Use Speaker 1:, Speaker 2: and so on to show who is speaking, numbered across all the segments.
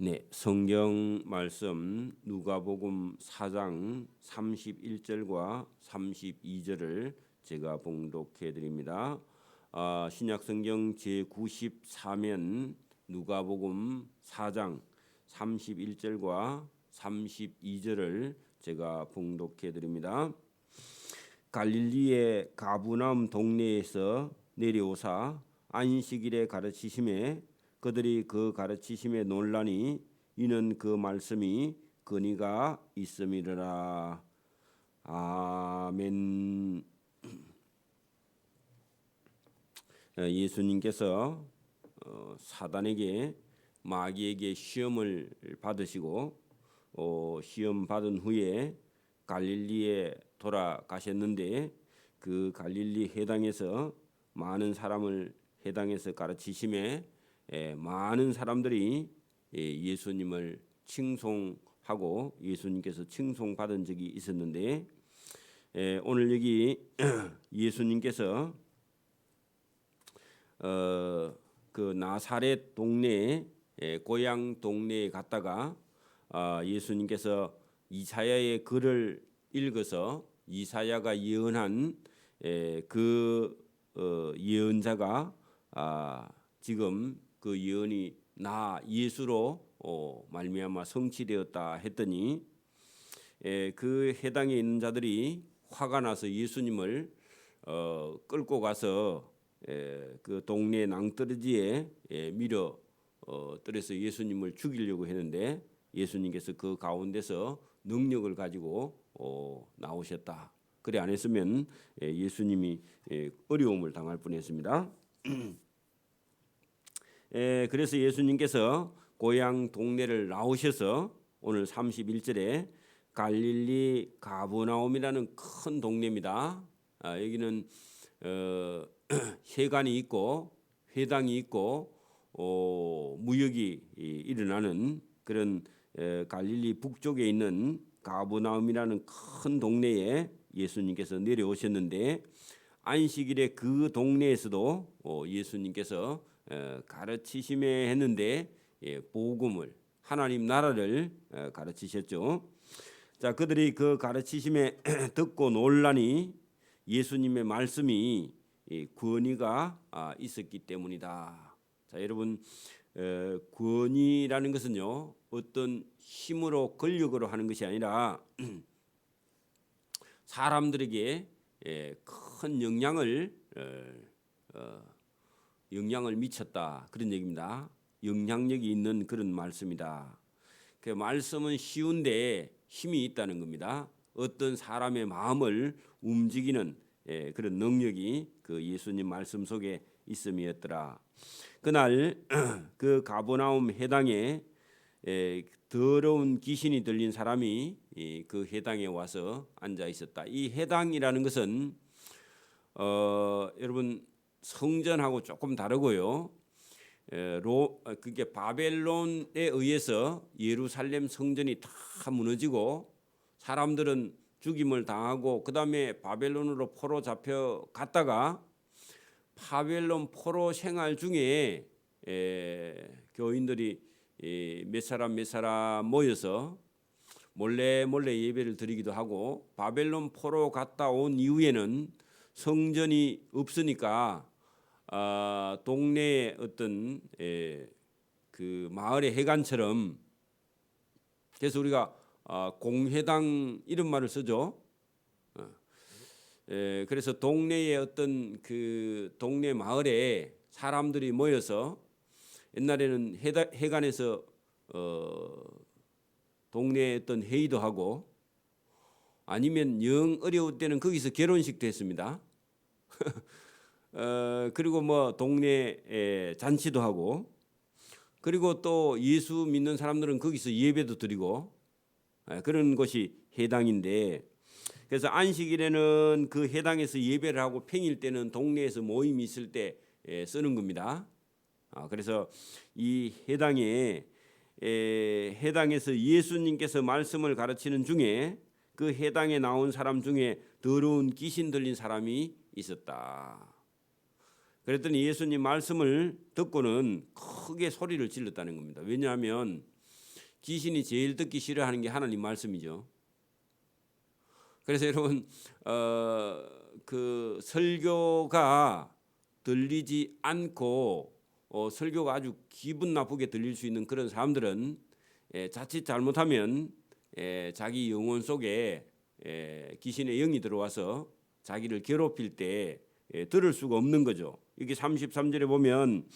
Speaker 1: 네, 성경 말씀 누가복음 4장 31절과 32절을 제가 봉독해 드립니다. 신약 성경 제94면 누가복음 4장 31절과 32절을 제가 봉독해 드립니다. 갈릴리의 가브나움 동네에서 내려오사 안식일에 가르치심에 그들이 그 가르치심에 논란이 이는 그 말씀이 근의가 있음이라. 아멘. 예수님께서 사단에게 마귀에게 시험을 받으시고 시험 받은 후에 갈릴리에 돌아가셨는데 그 갈릴리 해당에서 많은 사람을 해당에서 가르치심에 많은 사람들이 예수님을 칭송하고 예수님께서 칭송받은 적이 있었는데 오늘 여기 예수님께서 그 나사렛 동네에 고향 동네에 갔다가 예수님께서 이사야의 글을 읽어서 이사야가 예언한 그 예언자가 지금 그 예언이 나 예수로 말미암아 성취되었다 했더니 그 해당에 있는 자들이 화가 나서 예수님을 끌고 가서 그 동네 낭떠러지에 밀어 떨어서 예수님을 죽이려고 했는데 예수님께서 그 가운데서 능력을 가지고 나오셨다. 그래 안 했으면 예수님이 어려움을 당할 뻔했습니다. 그래서 예수님께서 고향 동네를 나오셔서 오늘 31절에 갈릴리 가버나움이라는 큰 동네입니다. 여기는 세관이 있고 회당이 있고 무역이 일어나는 그런 갈릴리 북쪽에 있는 가버나움이라는 큰 동네에 예수님께서 내려오셨는데 안식일에 그 동네에서도 예수님께서 가르치심에 했는데 복음을 하나님 나라를 가르치셨죠. 자, 그들이 그 가르치심에 듣고 논란이 예수님의 말씀이 권위가 있었기 때문이다. 자, 여러분 권위라는 것은요 어떤 힘으로 권력으로 하는 것이 아니라 사람들에게 큰 영향을 미쳤다 그런 얘기입니다. 영향력이 있는 그런 말씀이다. 그 말씀은 쉬운데 힘이 있다는 겁니다. 어떤 사람의 마음을 움직이는 그런 능력이 그 예수님 말씀 속에 있음이었더라. 그날 그 가버나움 해당에 더러운 귀신이 들린 사람이 그 해당에 와서 앉아 있었다. 이 해당이라는 것은 여러분 성전하고 조금 다르고요. 그게 바벨론에 의해서 예루살렘 성전이 다 무너지고 사람들은 죽임을 당하고 그 다음에 바벨론으로 포로 잡혀 갔다가 바벨론 포로 생활 중에 교인들이 몇 사람 모여서 몰래 예배를 드리기도 하고 바벨론 포로 갔다 온 이후에는 성전이 없으니까 동네의 어떤 그 마을의 해관처럼 그래서 우리가 공회당 이런 말을 쓰죠. 그래서 동네의 어떤 그 동네 마을에 사람들이 모여서 옛날에는 해관에서 동네에 어떤 회의도 하고 아니면 영 어려울 때는 거기서 결혼식도 했습니다. 그리고 뭐 동네 잔치도 하고 그리고 또 예수 믿는 사람들은 거기서 예배도 드리고 그런 것이 해당인데 그래서 안식일에는 그 해당에서 예배를 하고 평일 때는 동네에서 모임이 있을 때 쓰는 겁니다. 그래서 이 해당에서 예수님께서 말씀을 가르치는 중에 그 해당에 나온 사람 중에 더러운 귀신 들린 사람이 있었다. 그랬더니 예수님 말씀을 듣고는 크게 소리를 질렀다는 겁니다. 왜냐하면 귀신이 제일 듣기 싫어하는 게 하나님 말씀이죠. 그래서 여러분 그 설교가 들리지 않고 설교가 아주 기분 나쁘게 들릴 수 있는 그런 사람들은 자칫 잘못하면 자기 영혼 속에 귀신의 영이 들어와서 자기를 괴롭힐 때 들을 수가 없는 거죠. 여기 33절에 보면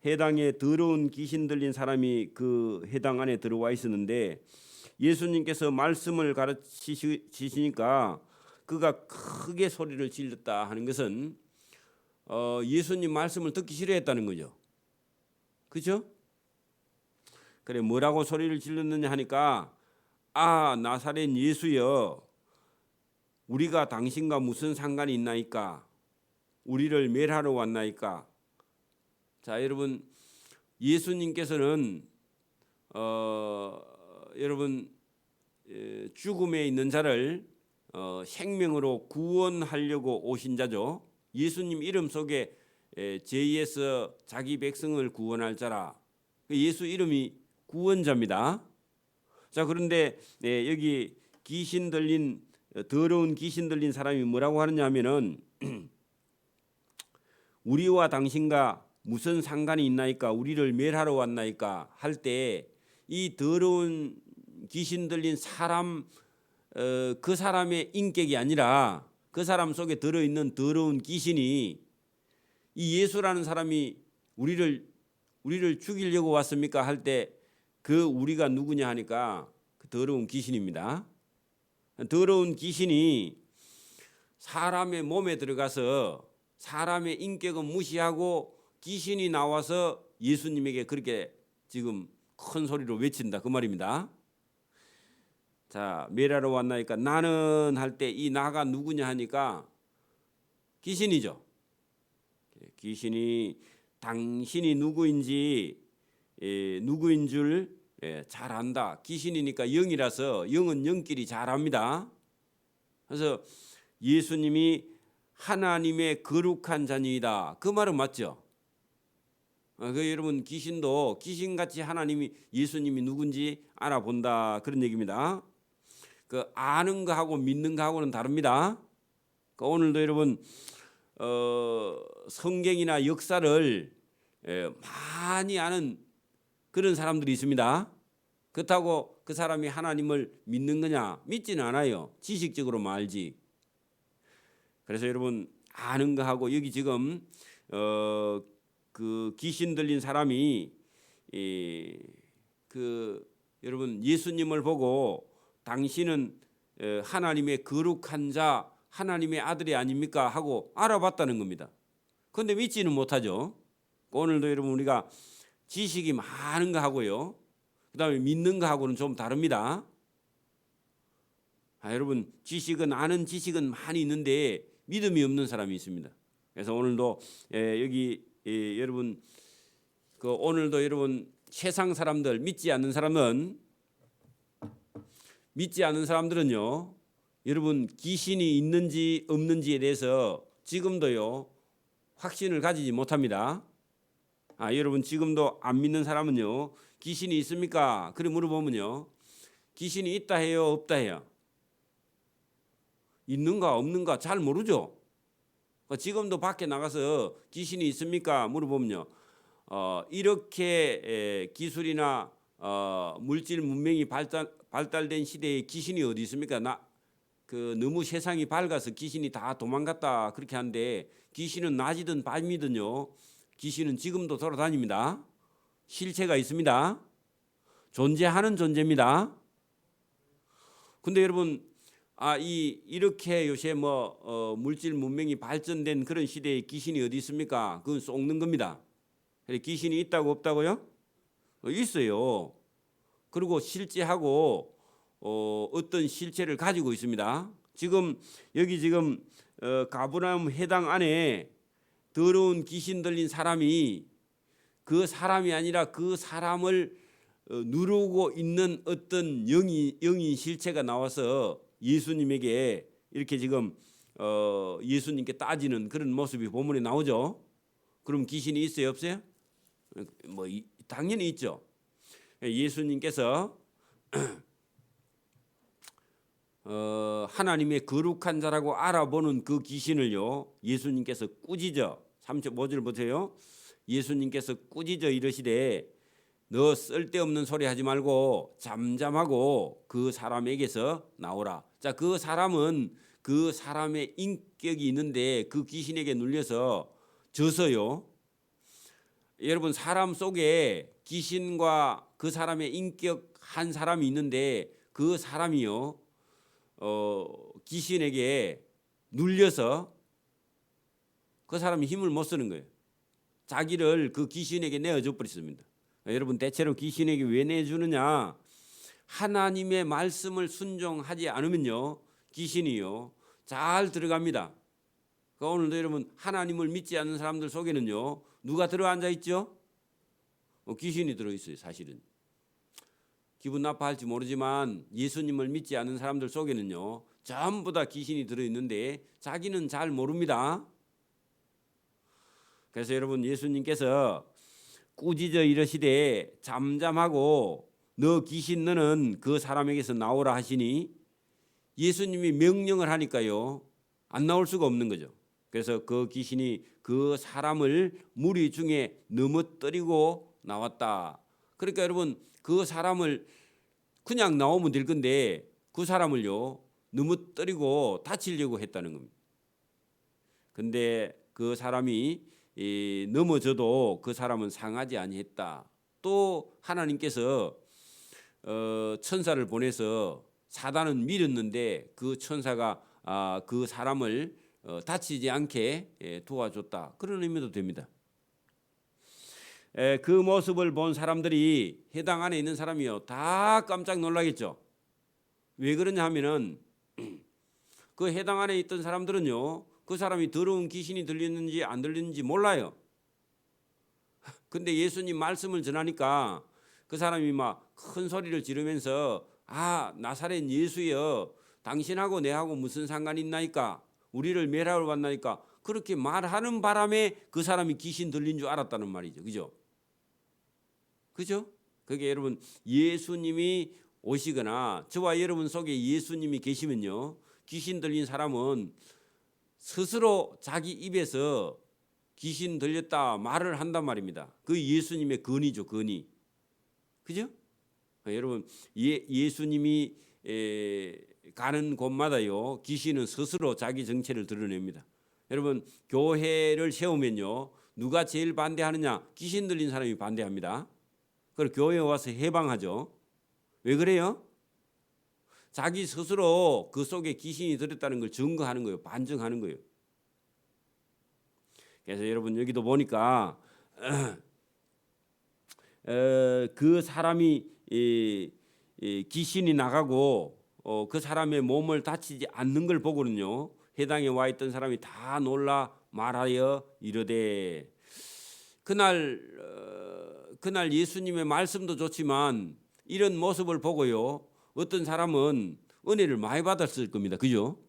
Speaker 1: 해당에 더러운 귀신 들린 사람이 그 해당 안에 들어와 있었는데 예수님께서 말씀을 가르치시니까 그가 크게 소리를 질렀다 하는 것은 예수님 말씀을 듣기 싫어했다는 거죠. 그렇죠? 그래 뭐라고 소리를 질렀느냐 하니까 아 나사렛 예수여 우리가 당신과 무슨 상관이 있나이까 우리를 멸하러 왔나이까. 자 여러분 예수님께서는 여러분 죽음에 있는 자를 생명으로 구원하려고 오신 자죠. 예수님 이름 속에 죄에서 자기 백성을 구원할 자라. 예수 이름이 구원자입니다. 자 그런데 여기 귀신 들린 더러운 귀신 들린 사람이 뭐라고 하느냐 하면은 우리와 당신과 무슨 상관이 있나이까 우리를 멸하러 왔나이까 할 때 이 더러운 귀신 들린 사람 그 사람의 인격이 아니라 그 사람 속에 들어있는 더러운 귀신이 이 예수라는 사람이 우리를 죽이려고 왔습니까 할 때 그 우리가 누구냐 하니까 그 더러운 귀신입니다. 더러운 귀신이 사람의 몸에 들어가서 사람의 인격은 무시하고 귀신이 나와서 예수님에게 그렇게 지금 큰 소리로 외친다 그 말입니다. 자 멸하러 왔나니까 나는 할 때 이 나가 누구냐 하니까 귀신이죠. 귀신이 당신이 누구인지 누구인 줄 잘 안다. 귀신이니까 영이라서 영은 영끼리 잘 압니다. 그래서 예수님이 하나님의 거룩한 자녀이다. 그 말은 맞죠? 여러분 귀신도 귀신같이 하나님이 예수님이 누군지 알아본다 그런 얘기입니다. 그 아는 거하고 믿는 거하고는 다릅니다. 오늘도 여러분 성경이나 역사를 많이 아는 그런 사람들이 있습니다. 그렇다고 그 사람이 하나님을 믿는 거냐? 믿지는 않아요. 지식적으로만 알지. 그래서 여러분 아는 거하고 여기 지금 그 귀신 들린 사람이 그 여러분 예수님을 보고 당신은 하나님의 거룩한 자 하나님의 아들이 아닙니까 하고 알아봤다는 겁니다. 그런데 믿지는 못하죠. 오늘도 여러분 우리가 지식이 많은 거 하고요. 그다음에 믿는 거 하고는 좀 다릅니다. 여러분 지식은 아는 지식은 많이 있는데 믿음이 없는 사람이 있습니다. 그래서 오늘도 여기 여러분 그 오늘도 여러분 세상 사람들 믿지 않는 사람들은요. 여러분 귀신이 있는지 없는지에 대해서 지금도요 확신을 가지지 못합니다. 여러분 지금도 안 믿는 사람은요 귀신이 있습니까? 그래 물어보면요 귀신이 있다 해요 없다 해요? 있는가 없는가 잘 모르죠. 지금도 밖에 나가서 귀신이 있습니까? 물어보면요 이렇게 기술이나 물질 문명이 발달된 시대에 귀신이 어디 있습니까? 너무 세상이 밝아서 귀신이 다 도망갔다 그렇게 하는데 귀신은 낮이든 밤이든요 귀신은 지금도 돌아다닙니다. 실체가 있습니다. 존재하는 존재입니다. 근데 여러분 이렇게 요새 물질 문명이 발전된 그런 시대에 귀신이 어디 있습니까? 그건 속는 겁니다. 귀신이 있다고 없다고요? 있어요. 그리고 실제하고 어떤 실체를 가지고 있습니다. 지금 여기 지금 가브나움 해당 안에 더러운 귀신 들린 사람이 그 사람이 아니라 그 사람을 누르고 있는 어떤 영인 실체가 나와서 예수님에게 이렇게 지금 예수님께 따지는 그런 모습이 본문에 나오죠. 그럼 귀신이 있어요 없어요? 당연히 있죠. 예수님께서 하나님의 거룩한 자라고 알아보는 그 귀신을요 예수님께서 꾸짖어 35절 보세요. 예수님께서 꾸짖어 이르시되 너 쓸데없는 소리 하지 말고 잠잠하고 그 사람에게서 나오라. 자, 그 사람은 그 사람의 인격이 있는데 그 귀신에게 눌려서 져서요. 여러분 사람 속에 귀신과 그 사람의 인격 한 사람이 있는데 그 사람이요 귀신에게 눌려서 그 사람이 힘을 못 쓰는 거예요. 자기를 그 귀신에게 내어줘 버렸습니다. 여러분 대체로 귀신에게 왜 내주느냐? 하나님의 말씀을 순종하지 않으면요 귀신이요 잘 들어갑니다. 오늘도 여러분 하나님을 믿지 않는 사람들 속에는요 누가 들어앉아 있죠? 귀신이 들어있어요. 사실은 기분 나빠할지 모르지만 예수님을 믿지 않는 사람들 속에는요 전부 다 귀신이 들어있는데 자기는 잘 모릅니다. 그래서 여러분 예수님께서 꾸짖어 이르시되 잠잠하고 너 귀신 너는 그 사람에게서 나오라 하시니 예수님이 명령을 하니까요 안 나올 수가 없는 거죠. 그래서 그 귀신이 그 사람을 무리 중에 넘어뜨리고 나왔다. 그러니까 여러분 그 사람을 그냥 나오면 될 건데 그 사람을요 넘어뜨리고 다치려고 했다는 겁니다. 근데 그 사람이 넘어져도 그 사람은 상하지 아니했다. 또 하나님께서 천사를 보내서 사단은 밀었는데 그 천사가 그 사람을 다치지 않게 도와줬다. 그런 의미도 됩니다. 그 모습을 본 사람들이 해당 안에 있는 사람이요 다 깜짝 놀라겠죠. 왜 그러냐 하면은 그 해당 안에 있던 사람들은요 그 사람이 더러운 귀신이 들리는지 안 들리는지 몰라요. 근데 예수님 말씀을 전하니까 그 사람이 막 큰 소리를 지르면서 나사렛 예수여 당신하고 내하고 무슨 상관이 있나이까 우리를 멸하러 왔나이까 그렇게 말하는 바람에 그 사람이 귀신 들린 줄 알았다는 말이죠. 그죠? 그게 여러분 예수님이 오시거나 저와 여러분 속에 예수님이 계시면요 귀신 들린 사람은 스스로 자기 입에서 귀신 들렸다 말을 한단 말입니다. 그 예수님의 권위죠, 권위. 그죠? 여러분 예수님이 가는 곳마다요 귀신은 스스로 자기 정체를 드러냅니다. 여러분 교회를 세우면요 누가 제일 반대하느냐? 귀신 들린 사람이 반대합니다. 그리고 교회에 와서 해방하죠. 왜 그래요? 자기 스스로 그 속에 귀신이 들었다는 걸 증거하는 거예요. 반증하는 거예요. 그래서 여러분 여기도 보니까 그 사람이 귀신이 나가고 그 사람의 몸을 다치지 않는 걸 보고는요 해당에 와 있던 사람이 다 놀라 말하여 이르되 그날 예수님의 말씀도 좋지만 이런 모습을 보고요 어떤 사람은 은혜를 많이 받았을 겁니다. 그죠?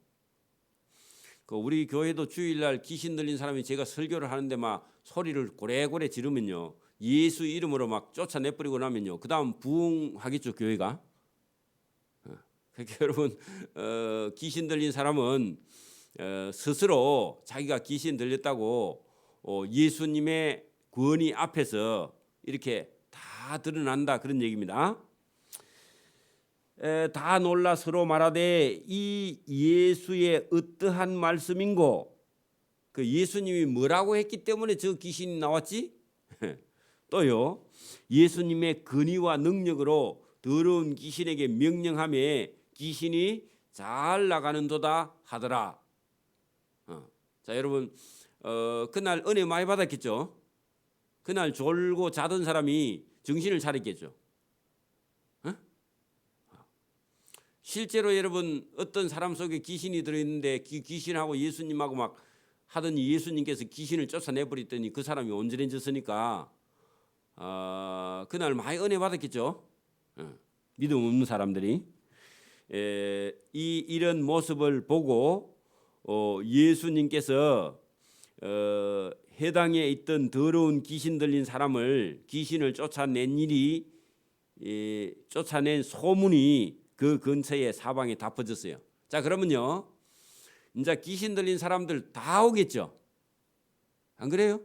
Speaker 1: 우리 교회도 주일날 귀신 들린 사람이 제가 설교를 하는데 막 소리를 고래고래 지르면요 예수 이름으로 막 쫓아내버리고 나면요 그 다음 부흥하겠죠 교회가. 그러니까 여러분 귀신 들린 사람은 스스로 자기가 귀신 들렸다고 예수님의 권위 앞에서 이렇게 다 드러난다 그런 얘기입니다. 다 놀라 서로 말하되 이 예수의 어떠한 말씀인고 그 예수님이 뭐라고 했기 때문에 저 귀신이 나왔지? 또요 예수님의 권위와 능력으로 더러운 귀신에게 명령하며 귀신이 잘 나가는도다 하더라. 자 여러분 그날 은혜 많이 받았겠죠? 그날 졸고 자던 사람이 정신을 차렸겠죠? 실제로 여러분 어떤 사람 속에 귀신이 들어있는데 귀신하고 예수님하고 막 하더니 예수님께서 귀신을 쫓아내버렸더니 그 사람이 온전해졌으니까 그날 많이 은혜 받았겠죠. 믿음 없는 사람들이 이런 모습을 보고 예수님께서 해당에 있던 더러운 귀신 들린 사람을 귀신을 쫓아낸 일이 쫓아낸 소문이 그 근처에 사방에 다 퍼졌어요. 자, 그러면요, 이제 귀신 들린 사람들 다 오겠죠. 안 그래요?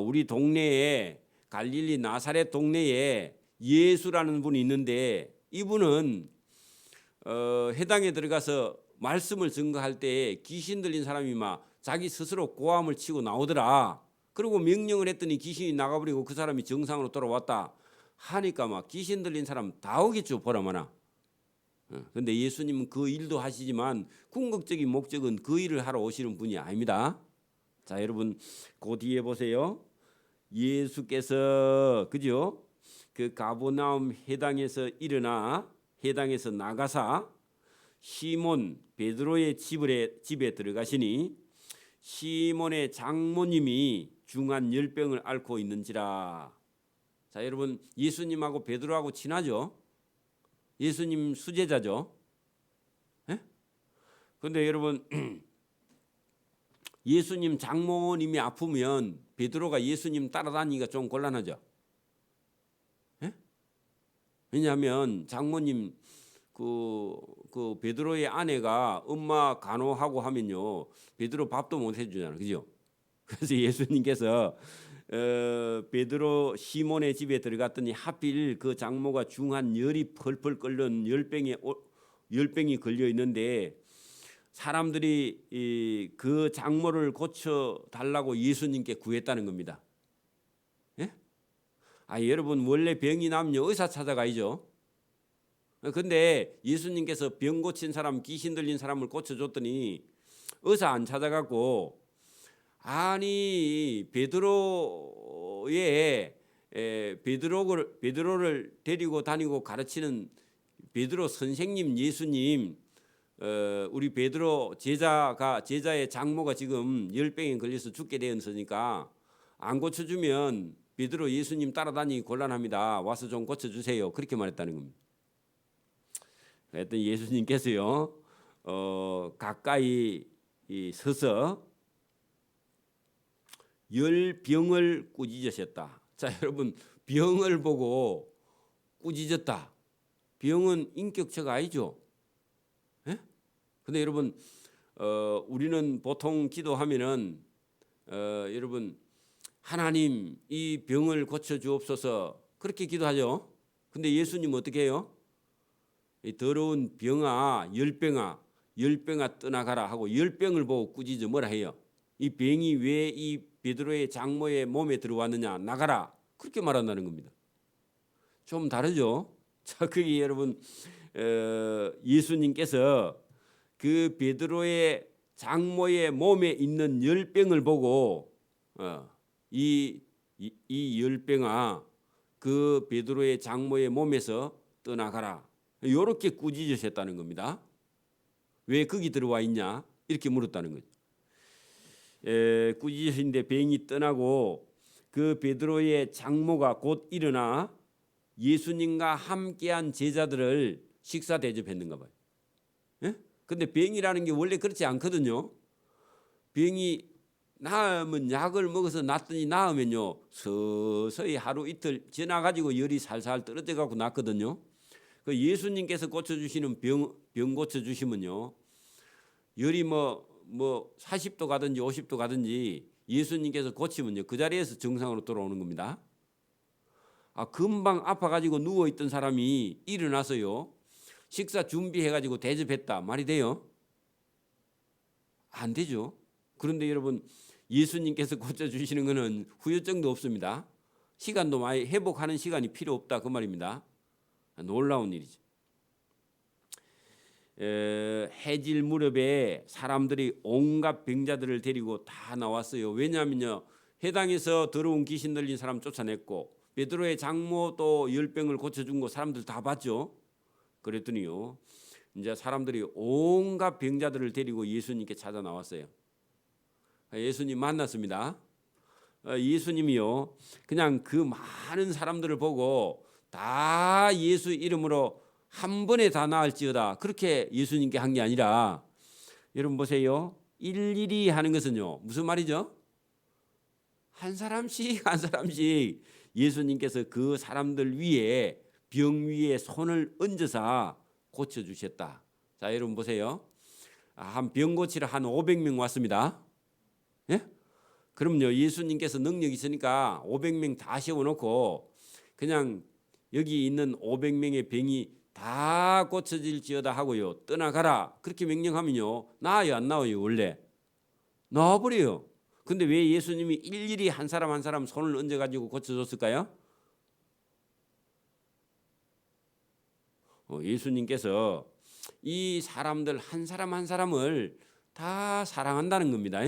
Speaker 1: 우리 동네에 갈릴리 나사렛 동네에 예수라는 분이 있는데 이분은 해당에 들어가서 말씀을 증거할 때 귀신 들린 사람이 막 자기 스스로 고함을 치고 나오더라. 그리고 명령을 했더니 귀신이 나가버리고 그 사람이 정상으로 돌아왔다 하니까 막 귀신 들린 사람 다 오겠죠, 보라마나. 근데 예수님은 그 일도 하시지만 궁극적인 목적은 그 일을 하러 오시는 분이 아닙니다. 자, 여러분 그 뒤에 보세요. 예수께서 그죠? 그 가버나움 해당에서 일어나 해당에서 나가사 시몬 베드로의 집에 들어가시니 시몬의 장모님이 중한 열병을 앓고 있는지라. 자, 여러분 예수님하고 베드로하고 친하죠? 예수님 수제자죠? 예? 근데 여러분 예수님 장모님이 아프면 베드로가 예수님 따라다니기가 좀 곤란하죠. 예? 왜냐하면 장모님 그 베드로의 아내가 엄마 간호하고 하면요 베드로 밥도 못 해주잖아요, 그죠? 그래서 예수님께서 베드로 시몬의 집에 들어갔더니 하필 그 장모가 중한 열이 펄펄 끓는 열병이 걸려 있는데 사람들이 그 장모를 고쳐 달라고 예수님께 구했다는 겁니다. 예? 여러분 원래 병이 나면 의사 찾아가야죠. 근데 예수님께서 병 고친 사람, 귀신 들린 사람을 고쳐줬더니 의사 안 찾아가고 베드로를 데리고 다니고 가르치는 베드로 선생님 예수님, 우리 베드로 제자의 장모가 지금 열병에 걸려서 죽게 되었으니까 안 고쳐주면 베드로 예수님 따라다니기 곤란합니다. 와서 좀 고쳐주세요. 그렇게 말했다는 겁니다. 그랬더니 예수님께서요 가까이 서서 열병을 꾸짖으셨다. 자, 여러분 병을 보고 꾸짖었다. 병은 인격체가 아니죠. 예? 근데 여러분 우리는 보통 기도하면은 여러분 하나님 이 병을 고쳐 주옵소서 그렇게 기도하죠. 근데 예수님 어떻게 해요? 이 더러운 병아 열병아 떠나가라 하고 열병을 보고 꾸짖어 뭐라 해요? 이 병이 왜 이 베드로의 장모의 몸에 들어왔느냐 나가라 그렇게 말한다는 겁니다. 좀 다르죠. 자, 그게 여러분 예수님께서 그 베드로의 장모의 몸에 있는 열병을 보고 이 열병아 그 베드로의 장모의 몸에서 떠나가라 이렇게 꾸짖으셨다는 겁니다. 왜 거기 들어와 있냐 이렇게 물었다는 거죠. 꾸짖으신데 병이 떠나고 그 베드로의 장모가 곧 일어나 예수님과 함께한 제자들을 식사 대접했는가 봐요. 예? 근데 병이라는 게 원래 그렇지 않거든요. 병이 나으면 약을 먹어서 낫더니 나으면요 서서히 하루 이틀 지나가지고 열이 살살 떨어져 갖고 낫거든요. 그 예수님께서 고쳐주시는 병 고쳐주시면요 열이 뭐 40도 가든지 50도 가든지 예수님께서 고치면요 그 자리에서 정상으로 돌아오는 겁니다. 금방 아파가지고 누워있던 사람이 일어나서요 식사 준비해가지고 대접했다 말이 돼요? 안 되죠. 그런데 여러분 예수님께서 고쳐주시는 것은 후유증도 없습니다. 시간도 많이 회복하는 시간이 필요 없다 그 말입니다. 놀라운 일이죠. 해질 무렵에 사람들이 온갖 병자들을 데리고 다 나왔어요. 왜냐하면요 해당에서 더러운 귀신 들린 사람 쫓아냈고 베드로의 장모도 열병을 고쳐준 거 사람들 다 봤죠. 그랬더니요 이제 사람들이 온갖 병자들을 데리고 예수님께 찾아 나왔어요. 예수님 만났습니다. 예수님이요 그냥 그 많은 사람들을 보고 다 예수 이름으로 한 번에 다 나을지어다 그렇게 예수님께 한 게 아니라 여러분 보세요 일일이 하는 것은요 무슨 말이죠? 한 사람씩 예수님께서 그 사람들 위에 병 위에 손을 얹어서 고쳐주셨다. 자, 여러분 보세요. 한 병 고치러 한 500명 왔습니다. 예? 그럼요, 예수님께서 능력이 있으니까 500명 다 세워놓고 그냥 여기 있는 500명의 병이 다 고쳐질지어다 하고요, 떠나가라 그렇게 명령하면요, 나아요 안 나와요? 원래 나와버려요. 근데 왜 예수님이 일일이 한 사람 한 사람 손을 얹어가지고 고쳐줬을까요? 예수님께서 이 사람들 한 사람 한 사람을 다 사랑한다는 겁니다.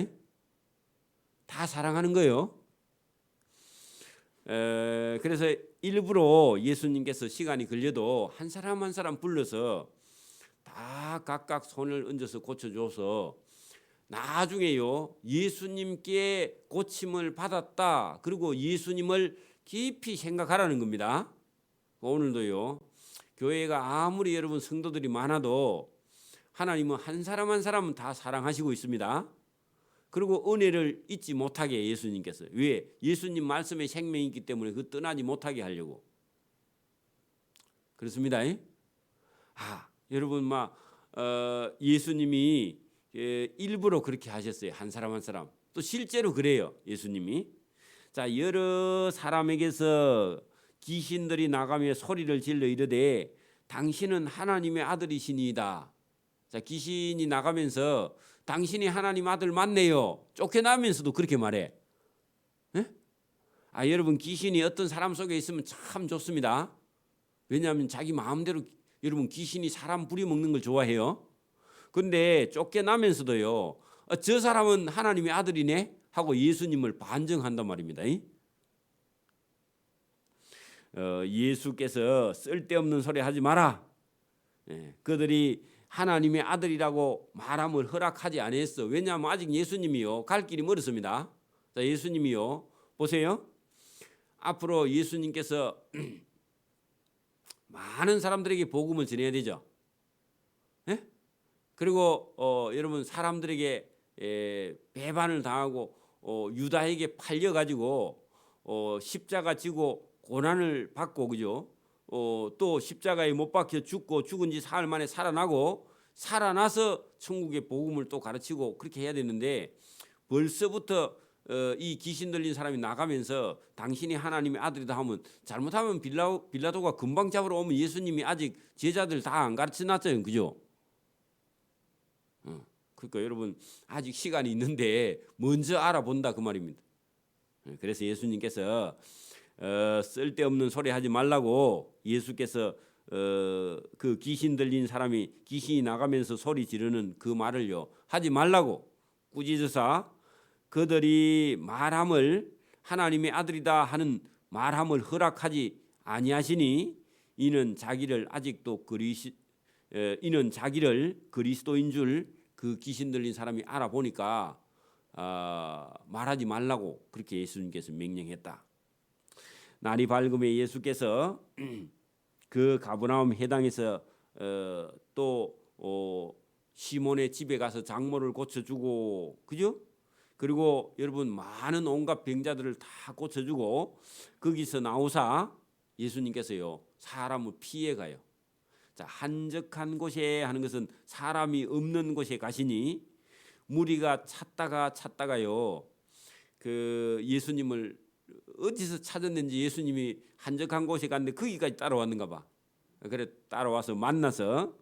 Speaker 1: 다 사랑하는 거예요. 그래서 일부러 예수님께서 시간이 걸려도 한 사람 한 사람 불러서 다 각각 손을 얹어서 고쳐줘서 나중에요, 예수님께 고침을 받았다, 그리고 예수님을 깊이 생각하라는 겁니다. 오늘도요, 교회가 아무리 여러분 성도들이 많아도 하나님은 한 사람 한 사람은 다 사랑하시고 있습니다. 그리고 은혜를 잊지 못하게 예수님께서, 왜? 예수님 말씀에 생명이 있기 때문에 그 떠나지 못하게 하려고 그렇습니다. 여러분 예수님이 일부러 그렇게 하셨어요. 한 사람 한 사람. 또 실제로 그래요, 예수님이. 자, 여러 사람에게서 귀신들이 나가며 소리를 질러 이르되 당신은 하나님의 아들이시니이다. 자, 귀신이 나가면서 당신이 하나님 아들 맞네요, 쫓겨나면서도 그렇게 말해. 여러분, 귀신이 어떤 사람 속에 있으면 참 좋습니다. 왜냐하면 자기 마음대로, 여러분 귀신이 사람 부려먹는 걸 좋아해요. 그런데 쫓겨나면서도요, 저 사람은 하나님의 아들이네 하고 예수님을 반증한단 말입니다. 예수께서 쓸데없는 소리 하지 마라. 그들이 하나님의 아들이라고 말함을 허락하지 않았어. 왜냐하면 아직 예수님이요, 갈 길이 멀었습니다. 자, 예수님이요, 보세요. 앞으로 예수님께서 많은 사람들에게 복음을 전해야 되죠. 그리고 여러분, 사람들에게 배반을 당하고 유다에게 팔려가지고 십자가 지고 고난을 받고, 그죠? 또 십자가에 못 박혀 죽고 죽은 지 사흘 만에 살아나고, 살아나서 천국의 복음을 또 가르치고 그렇게 해야 되는데, 벌써부터 이 귀신 들린 사람이 나가면서 당신이 하나님의 아들이다 하면, 잘못하면 빌라도가 금방 잡으러 오면 예수님이 아직 제자들 다 안 가르쳐놨잖아요, 그죠? 그러니까 여러분, 아직 시간이 있는데 먼저 알아본다 그 말입니다. 그래서 예수님께서 쓸데없는 소리 하지 말라고, 예수께서 그 귀신 들린 사람이 귀신이 나가면서 소리 지르는 그 말을요 하지 말라고 꾸짖으사, 그들이 말함을 하나님의 아들이다 하는 말함을 허락하지 아니하시니 이는 자기를 그리스도인 줄 그 귀신 들린 사람이 알아보니까 말하지 말라고 그렇게 예수님께서 명령했다. 날이 밝음에 예수께서 그 가버나움 해당에서 또 시몬의 집에 가서 장모를 고쳐주고, 그죠? 그리고 여러분, 많은 온갖 병자들을 다 고쳐주고 거기서 나오사 예수님께서요 사람을 피해가요. 자, 한적한 곳에 하는 것은 사람이 없는 곳에 가시니, 무리가 찾다가요 그 예수님을 어디서 찾았는지 예수님이 한적한 곳에 갔는데 거기까지 따라왔는가 봐. 그래 따라와서 만나서,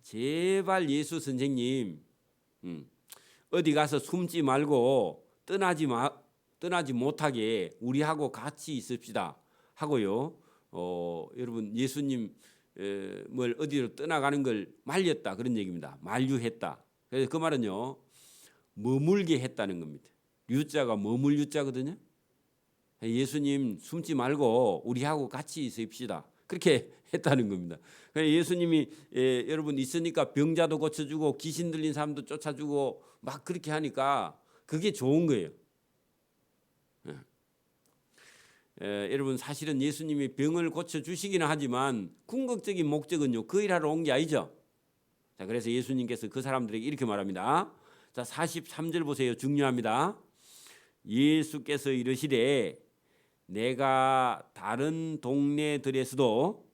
Speaker 1: 제발 예수 선생님, 어디 가서 숨지 말고 떠나지 못하게 우리하고 같이 있읍시다 하고요. 여러분, 예수님을 어디로 떠나가는 걸 말렸다 그런 얘기입니다. 만류했다. 그래서 그 말은요, 머물게 했다는 겁니다. 유자가 머물 유자거든요. 예수님 숨지 말고 우리하고 같이 있읍시다 그렇게 했다는 겁니다. 예수님이 여러분 있으니까 병자도 고쳐주고 귀신 들린 사람도 쫓아주고 막 그렇게 하니까 그게 좋은 거예요. 여러분, 사실은 예수님이 병을 고쳐주시기는 하지만 궁극적인 목적은요 그 일하러 온 게 아니죠. 자, 그래서 예수님께서 그 사람들에게 이렇게 말합니다. 자, 43절 보세요. 중요합니다. 예수께서 이르시되 내가 다른 동네들에서도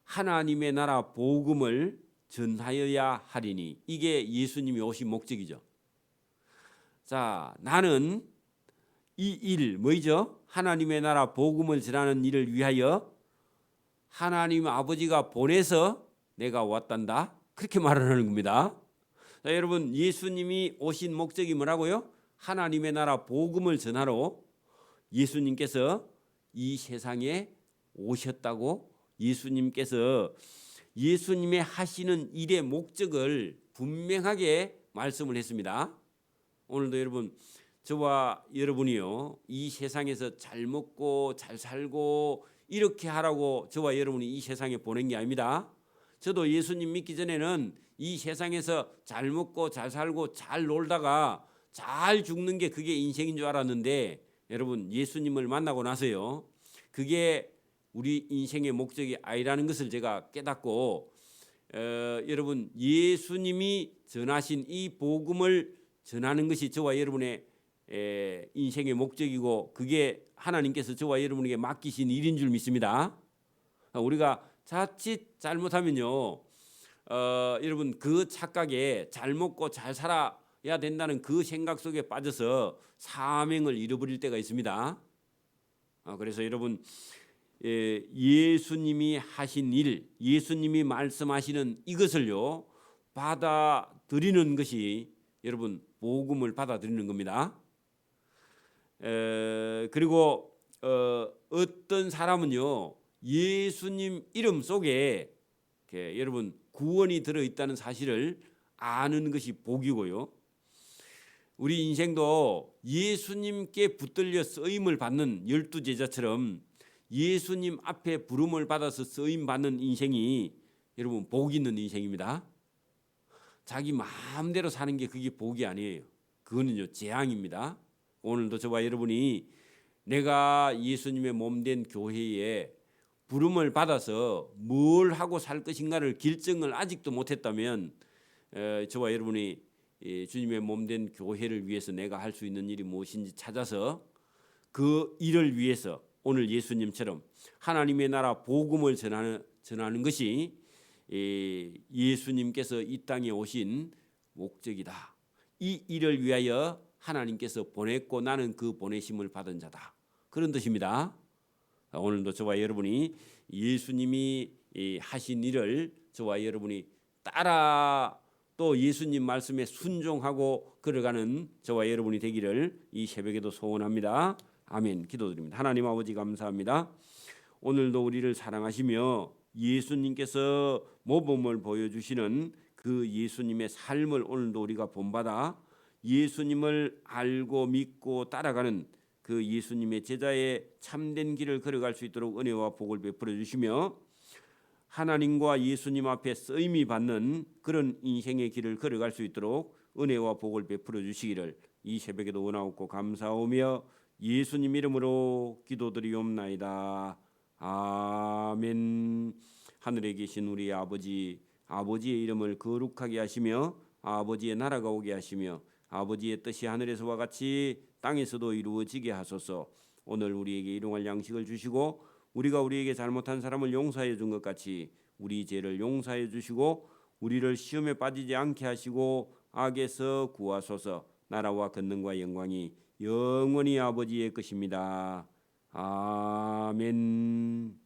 Speaker 1: 하나님의 나라 복음을 전하여야 하리니. 이게 예수님이 오신 목적이죠. 자, 나는 이 일 뭐죠? 하나님의 나라 복음을 전하는 일을 위하여 하나님 아버지가 보내서 내가 왔단다. 그렇게 말을 하는 겁니다. 자, 여러분, 예수님이 오신 목적이 뭐라고요? 하나님의 나라 복음을 전하러 예수님께서 이 세상에 오셨다고. 예수님께서 예수님의 하시는 일의 목적을 분명하게 말씀을 했습니다. 오늘도 여러분, 저와 여러분이요, 이 세상에서 잘 먹고 잘 살고 이렇게 하라고 저와 여러분이 이 세상에 보낸 게 아닙니다. 저도 예수님 믿기 전에는 이 세상에서 잘 먹고 잘 살고 잘 놀다가 잘 죽는 게 그게 인생인 줄 알았는데, 여러분, 예수님을 만나고 나서요, 그게 우리 인생의 목적이 아니라는 것을 제가 깨닫고, 여러분, 예수님이 전하신 이 복음을 전하는 것이 저와 여러분의 인생의 목적이고, 그게 하나님께서 저와 여러분에게 맡기신 일인 줄 믿습니다. 우리가 자칫 잘못하면요, 여러분, 그 착각에 잘 먹고 잘 살아야 된다는 그 생각 속에 빠져서 사명을 잃어버릴 때가 있습니다. 그래서 여러분, 예수님이 하신 일, 예수님이 말씀하시는 이것을요 받아들이는 것이 여러분 복음을 받아들이는 겁니다. 그리고 어떤 사람은요 예수님 이름 속에 여러분 구원이 들어있다는 사실을 아는 것이 복이고요. 우리 인생도 예수님께 붙들려 쓰임을 받는 12제자처럼 예수님 앞에 부름을 받아서 쓰임 받는 인생이 여러분 복 있는 인생입니다. 자기 마음대로 사는 게 그게 복이 아니에요. 그거는요 재앙입니다. 오늘도 저와 여러분이 내가 예수님의 몸된 교회에 부름을 받아서 뭘 하고 살 것인가를 결정을 아직도 못했다면, 저와 여러분이 주님의 몸된 교회를 위해서 내가 할 수 있는 일이 무엇인지 찾아서 그 일을 위해서 오늘 예수님처럼 하나님의 나라 복음을 전하는 것이 예수님께서 이 땅에 오신 목적이다. 이 일을 위하여 하나님께서 보냈고 나는 그 보내심을 받은 자다. 그런 뜻입니다. 오늘도 저와 여러분이 예수님이 하신 일을 저와 여러분이 따라 또 예수님 말씀에 순종하고 걸어가는 저와 여러분이 되기를 이 새벽에도 소원합니다. 아멘. 기도드립니다. 하나님 아버지 감사합니다. 오늘도 우리를 사랑하시며 예수님께서 모범을 보여주시는 그 예수님의 삶을 오늘도 우리가 본받아 예수님을 알고 믿고 따라가는 그 예수님의 제자의 참된 길을 걸어갈 수 있도록 은혜와 복을 베풀어 주시며 하나님과 예수님 앞에 쓰임이 받는 그런 인생의 길을 걸어갈 수 있도록 은혜와 복을 베풀어 주시기를 이 새벽에도 원하옵고 감사하며 예수님 이름으로 기도드리옵나이다. 아멘. 하늘에 계신 우리 아버지, 아버지의 이름을 거룩하게 하시며 아버지의 나라가 오게 하시며 아버지의 뜻이 하늘에서와 같이 땅에서도 이루어지게 하소서. 오늘 우리에게 일용할 양식을 주시고 우리가 우리에게 잘못한 사람을 용서해 준 것 같이 우리 죄를 용서해 주시고 우리를 시험에 빠지지 않게 하시고 악에서 구하소서. 나라와 권능과 영광이 영원히 아버지의 것입니다. 아멘.